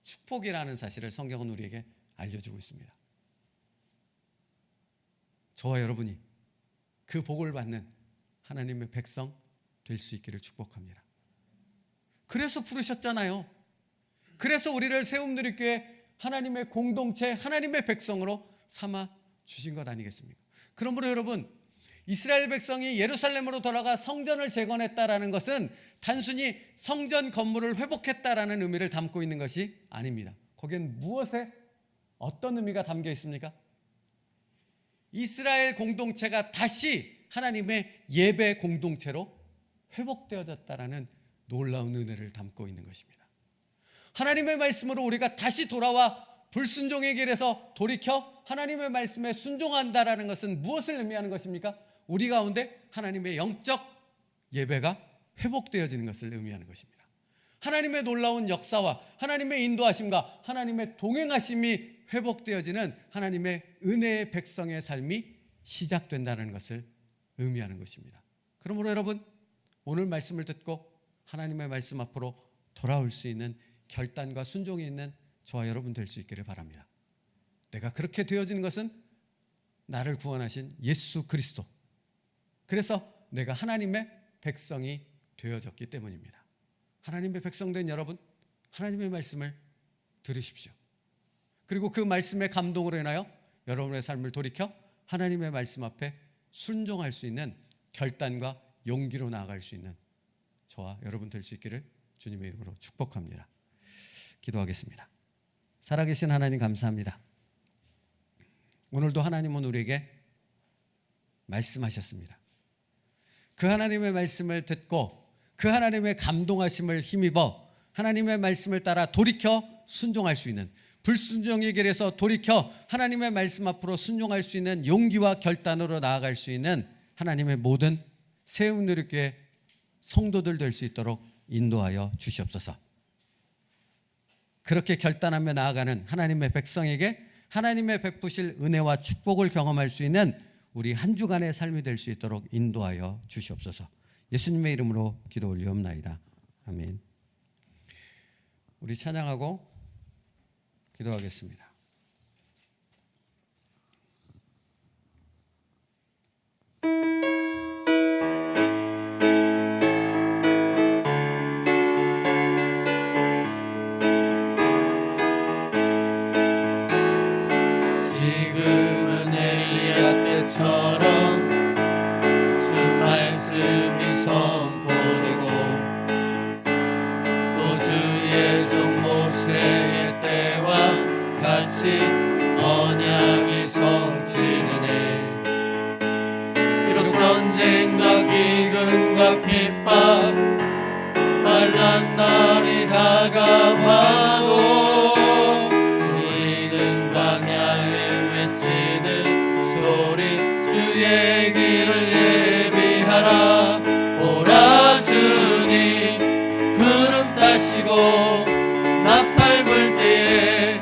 축복이라는 사실을 성경은 우리에게 알려주고 있습니다. 저와 여러분이 그 복을 받는 하나님의 백성 될 수 있기를 축복합니다. 그래서 부르셨잖아요. 그래서 우리를 세움누리교회 하나님의 공동체, 하나님의 백성으로 삼아 주신 것 아니겠습니까? 그러므로 여러분, 이스라엘 백성이 예루살렘으로 돌아가 성전을 재건했다라는 것은 단순히 성전 건물을 회복했다라는 의미를 담고 있는 것이 아닙니다. 거기엔 무엇에 어떤 의미가 담겨 있습니까? 이스라엘 공동체가 다시 하나님의 예배 공동체로 회복되어졌다라는 놀라운 은혜를 담고 있는 것입니다. 하나님의 말씀으로 우리가 다시 돌아와 불순종의 길에서 돌이켜 하나님의 말씀에 순종한다라는 것은 무엇을 의미하는 것입니까? 우리 가운데 하나님의 영적 예배가 회복되어지는 것을 의미하는 것입니다. 하나님의 놀라운 역사와 하나님의 인도하심과 하나님의 동행하심이 회복되어지는 하나님의 은혜의 백성의 삶이 시작된다는 것을 의미하는 것입니다. 그러므로 여러분, 오늘 말씀을 듣고 하나님의 말씀 앞으로 돌아올 수 있는 결단과 순종이 있는 저와 여러분 될 수 있기를 바랍니다. 내가 그렇게 되어지는 것은 나를 구원하신 예수 그리스도, 그래서 내가 하나님의 백성이 되어졌기 때문입니다. 하나님의 백성 된 여러분, 하나님의 말씀을 들으십시오. 그리고 그 말씀의 감동으로 인하여 여러분의 삶을 돌이켜 하나님의 말씀 앞에 순종할 수 있는 결단과 용기로 나아갈 수 있는 저와 여러분 될 수 있기를 주님의 이름으로 축복합니다. 기도하겠습니다. 살아계신 하나님, 감사합니다. 오늘도 하나님은 우리에게 말씀하셨습니다. 그 하나님의 말씀을 듣고 그 하나님의 감동하심을 힘입어 하나님의 말씀을 따라 돌이켜 순종할 수 있는, 불순종의 길에서 돌이켜 하나님의 말씀 앞으로 순종할 수 있는 용기와 결단으로 나아갈 수 있는 하나님의 모든 세움누리교회 성도들 될 수 있도록 인도하여 주시옵소서. 그렇게 결단하며 나아가는 하나님의 백성에게 하나님의 베푸실 은혜와 축복을 경험할 수 있는 우리 한 주간의 삶이 될 수 있도록 인도하여 주시옵소서. 예수님의 이름으로 기도 올리옵나이다. 아멘. 우리 찬양하고 기도하겠습니다. 지금은 엘리야 때처럼 주 말씀이 선포되고 또 주의 종 모세의 때와 같이 언약이 성취되네. 비록 전쟁과 기근과 핍박 환난 날이 다가와도 주의 길을 예비하라. 보라, 주님 구름 타시고 나팔 불 때에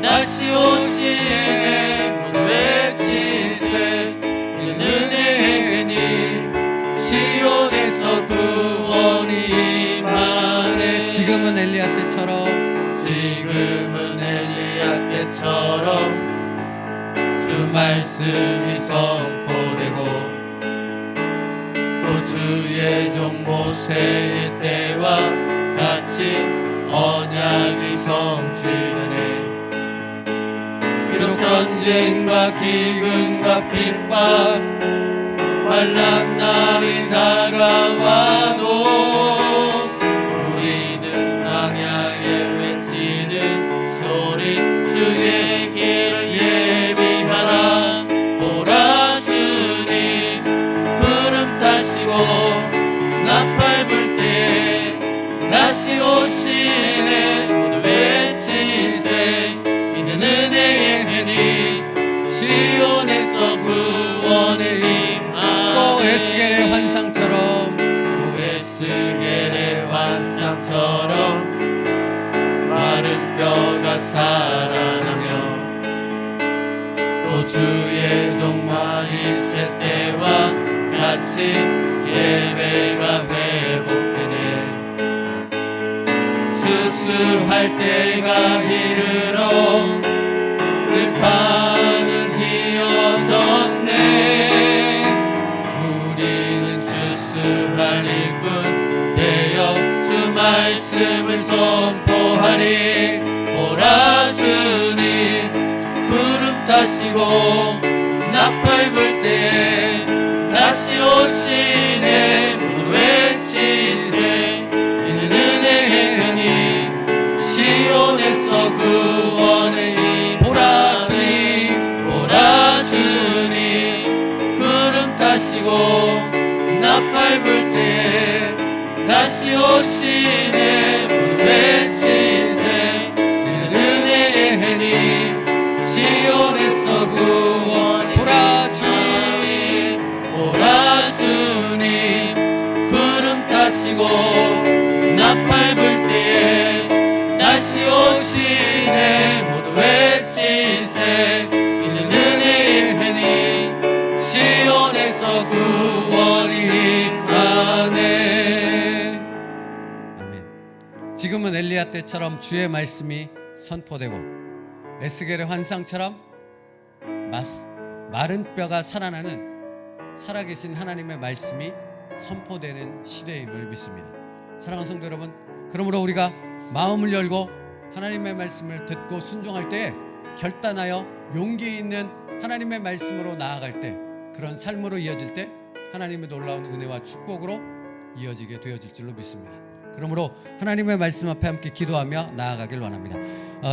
다시 오시네. 모두 외치세 이는 은혜니 시온에서 구원이 임하네. 지금은 엘리야 때처럼 주 말씀이 선포되고 또 주의 종 모세의 때와 같이 언약이 성취되네. 비록 전쟁과 기근과 핍박 환난 날이 다가와도 우리는 광야에 외치는 소리 주의 길을 예비하라. 보라, 주님 구름 타시고 나팔 불 때에 다시 오시네. 모두 외치세 이는 은혜의 해니 시온에서 구원의 임하네. 또 에스겔의 환상처럼 마른 뼈가 살아나며 또 주의 종 마리세 때와 같이 예배가 회복되네. 추수할 때가 이르러 들판은 휘어졌네. 우리는 추수할 일꾼 되어 주 말씀 말씀을 선포하리. 보라 주님 구름 타시고 나팔 불 때 다시 오시네. 모두 외치세. 이는 은혜의 은이 시온에서 구원의 힘. 보라 주님 보라 주님 구름 타시고 나팔 불 때 다시 오시네. 모두 외치세. 이는 은혜의 힘 시온에서 구원의 보라 주님 보라 주님 구름 타시고 나팔 불 때 다시 오시네. 모두 외치세. 이는 은혜의 힘 시온에서 구원이 임하네. 아멘. 지금은 엘리야 때처럼 주의 말씀이 선포되고 에스겔의 환상처럼 마른 뼈가 살아나는 살아계신 하나님의 말씀이 선포되는 시대임을 믿습니다. 사랑하는 성도 여러분, 그러므로 우리가 마음을 열고 하나님의 말씀을 듣고 순종할 때 결단하여 용기 있는 하나님의 말씀으로 나아갈 때, 그런 삶으로 이어질 때 하나님의 놀라운 은혜와 축복으로 이어지게 되어질 줄로 믿습니다. 그러므로 하나님의 말씀 앞에 함께 기도하며 나아가길 원합니다.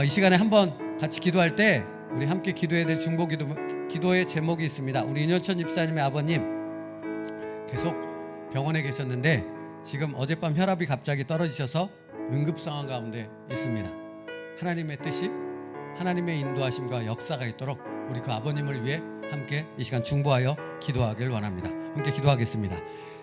이 시간에 한번 같이 기도할 때 우리 함께 기도해야 될 중보 기도의 제목이 있습니다. 우리 인현천 집사님의 아버님 계속 병원에 계셨는데 지금 어젯밤 혈압이 갑자기 떨어지셔서 응급 상황 가운데 있습니다. 하나님의 뜻이, 하나님의 인도하심과 역사가 있도록 우리 그 아버님을 위해 함께 이 시간 중보하여 기도하길 원합니다. 함께 기도하겠습니다.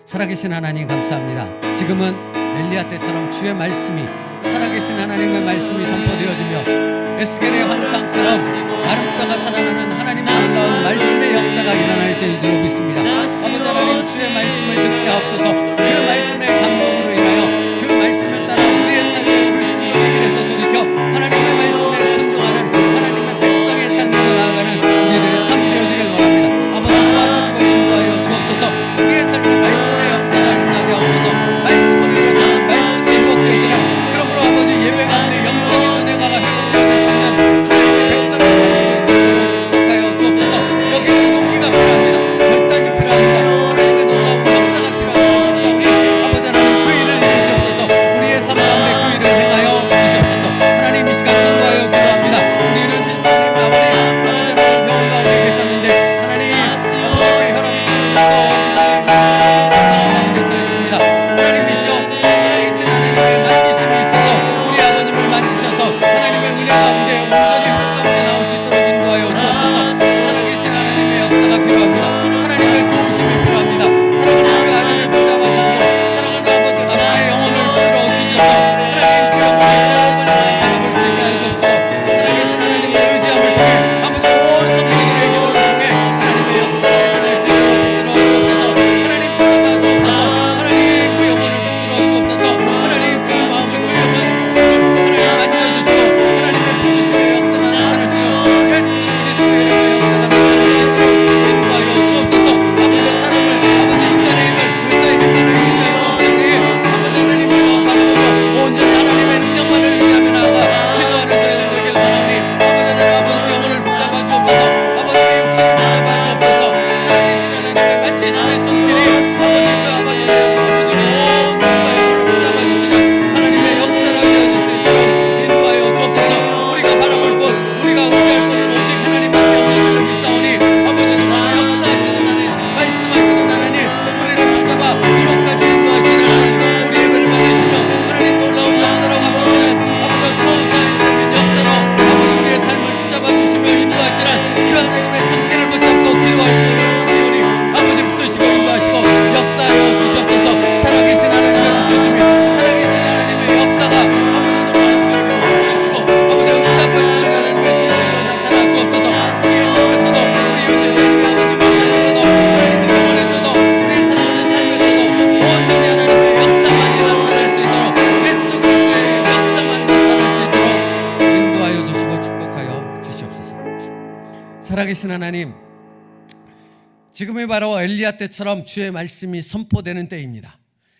살아계신 하나님 감사합니다. 지금은 엘리야 때처럼 주의 말씀이, 살아계신 하나님의 말씀이 선포되어지며 에스겔의 환상처럼 마른 뼈가 살아나는 하나님의 놀라운 말씀의 역사가 일어날 때인 줄로 믿습니다. 아버지 하나님, 주의 말씀을 듣게 하옵소서. 그 말씀의 감동으로 인하여 그 말씀에 따라 우리의 삶의 불순종의 길에서 돌이켜 하나님의 말씀에 순종하는 하나님의 백성의 삶으로 나아가는 우리들의 삶 되어지길 원합니다. 아버지 도와주시고 인도하여 주옵소서. 우리의 삶의 말씀의 역사가 일어나게 하옵소서. 말씀으로 일어서는 말씀이 회복되어지는, 그러므로 아버지 예배 가운데 영적인 은혜가 회복되어질 수 있는 하나님의 백성의 삶이 될 수 있도록 축복하여 주옵소서. 여기는 용기가 필요합니다. 결단이 필요합니다. 하나님의 놀라운 역사가 필요합니다. 믿사오니 아버지 하나님 그 일을 이루시옵소서. 우리의 삶 가운데 그 일을 행하여 주시옵소서. 하나님 이 시간 중보하여 기도합니다. 우리 이런 지수님 아버지 하나님 병원 가운데 계셨는데 하나님 아버지께 혈압이 떨어져서 아버지 상황 가운데 처해 있습니다. 하나님이시여, 살아계신 하나님의 만지심이 있어서 우리 아버님을 만지셔서 하나님의 은혜 가운데 온전히 회복 가운데 나올 수 있도록 인도하여 주옵소서. 살아계신 하나님의 역사가 필요합니다. 하나님의 도우심이 필요합니다. 사랑하는 그 아들을 붙잡아 주시고 사랑하는 아버지 아버지의 영혼을 풀어 주셔서 하나님 그 영혼의 축복을 바라볼 수 있게 하여 주옵소서. 살아계신 하나님을 의지함을 통해 아버지 온 성도들의 기도를 통해 하나님의 역사가 일어날 수 있도록 붙들어 주옵소서. 하나님 붙잡아 주옵소서. 하나님 그 영혼을 붙들어 주옵소서. 하나님 그 마음을, 그 영혼의 육신을 하나님 만져주시고 하나님의 붙드심의 역사가 나타나시고 예수 그리스도의 이름의 역사가 나타날 수 있도록 인도하여 주옵소서. 아버지 사람을, 아버지 인간의 힘을, 의사의 힘만을 의지할 수 없을 때에 아버지 하나님을 바라보며 온전히 하나님의 능력만을 의지하며 나아가 기도하는 저희들 되길 원하오니 아버지 하나님 아버지 영혼을 붙잡아 주옵소서. 아버지의 육신을 붙잡아 주옵소서. 살아계신 하나님의 만지심의 손길이 아버지 그 아버지의 아버지 온 몸과 영혼을 붙잡아 주시는 하나님의 역사로 이어질 수 있도록 인도하여 주옵소서. 우리가 바라볼 분, 우리가 의지할 분은 오직 하나님밖에 없는 줄로 믿사오니 아버지 정말 역사하시는 하나님, 말씀하시는 하나님, 우리를 붙잡아 이곳까지 인도하시는 하나님, 우리 예배를 받으시며 하나님 놀라운 역사로 갚으시는 아버지 초자연적인 역사로 아버지 우리의 삶을 붙잡아 주시며 인도하시는 그 하나님의 손길을 붙잡고 기도할 때니 아버지 붙드시고 인도하시고 역사하여 주시옵소서. 살아계신 하나님의 붙드심이, 살아계신 하나님의 역사가 아버지 정말 우리에게 붙드시고 아버지 응답하시는 하나님의 손길로 나타나 주옵소서. 우리의 삶에서도, 우리 은집자님의 아버님의 삶에서도, 하나님 그 병원에서도, 우리의 살아가는 삶에서도 온전히 하나님의 역사만이 나타날 수 있도록, 예수 그리스도의 역사만 나타날 수 있도록 인도하여 주시고 축복하여 주시옵소서. 살아계신 하나님, 지금이 바로 엘리야 때처럼 주의 말씀이 선포되는 때입니다.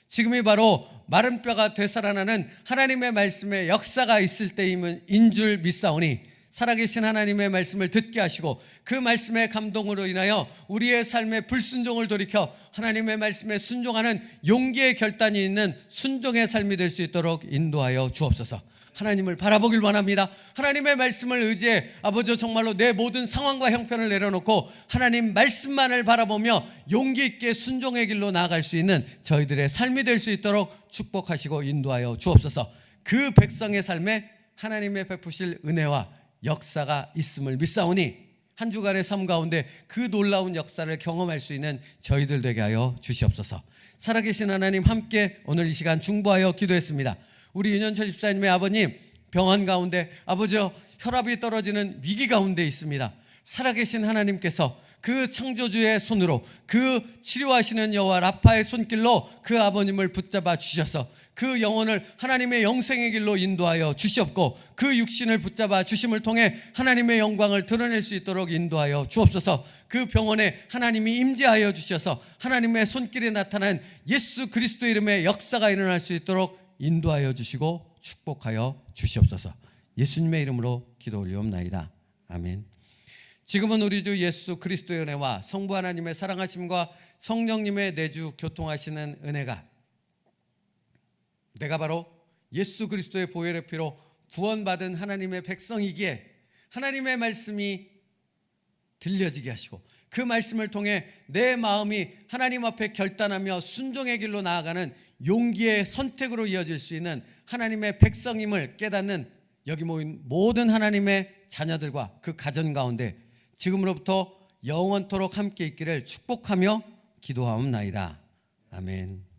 지금이 바로 마른 뼈가 되살아나는 하나님의 말씀의 역사가 있을 때인 줄 믿사오니 살아계신 하나님의 말씀을 듣게 하시고 그 말씀의 감동으로 인하여 우리의 삶의 불순종을 돌이켜 하나님의 말씀에 순종하는 용기의 결단이 있는 순종의 삶이 될 수 있도록 인도하여 주옵소서. 하나님을 바라보길 원합니다. 하나님의 말씀을 의지해 아버지 정말로 내 모든 상황과 형편을 내려놓고 하나님 말씀만을 바라보며 용기 있게 순종의 길로 나아갈 수 있는 저희들의 삶이 될 수 있도록 축복하시고 인도하여 주옵소서. 그 백성의 삶에 하나님의 베푸실 은혜와 역사가 있음을 믿사오니 한 주간의 삶 가운데 그 놀라운 역사를 경험할 수 있는 저희들 되게 하여 주시옵소서. 살아계신 하나님 함께 오늘 이 시간 중보하여 기도했습니다. 우리 윤현철 집사님의 아버님 병원 가운데 아버지 혈압이 떨어지는 위기 가운데 있습니다. 살아계신 하나님께서 그 창조주의 손으로 그 치료하시는 여호와 라파의 손길로 그 아버님을 붙잡아 주셔서 그 영혼을 하나님의 영생의 길로 인도하여 주시옵고 그 육신을 붙잡아 주심을 통해 하나님의 영광을 드러낼 수 있도록 인도하여 주옵소서. 그 병원에 하나님이 임재하여 주셔서 하나님의 손길이 나타난 예수 그리스도 이름의 역사가 일어날 수 있도록 인도하여 주시고 축복하여 주시옵소서. 예수님의 이름으로 기도 올리옵나이다. 아멘. 지금은 우리 주 예수 그리스도의 은혜와 성부 하나님의 사랑하심과 성령님의 내주 교통하시는 은혜가 내가 바로 예수 그리스도의 보혈의 피로 구원받은 하나님의 백성이기에 하나님의 말씀이 들려지게 하시고 그 말씀을 통해 내 마음이 하나님 앞에 결단하며 순종의 길로 나아가는 용기의 선택으로 이어질 수 있는 하나님의 백성임을 깨닫는 여기 모인 모든 하나님의 자녀들과 그 가정 가운데 지금으로부터 영원토록 함께 있기를 축복하며 기도하옵나이다. 아멘.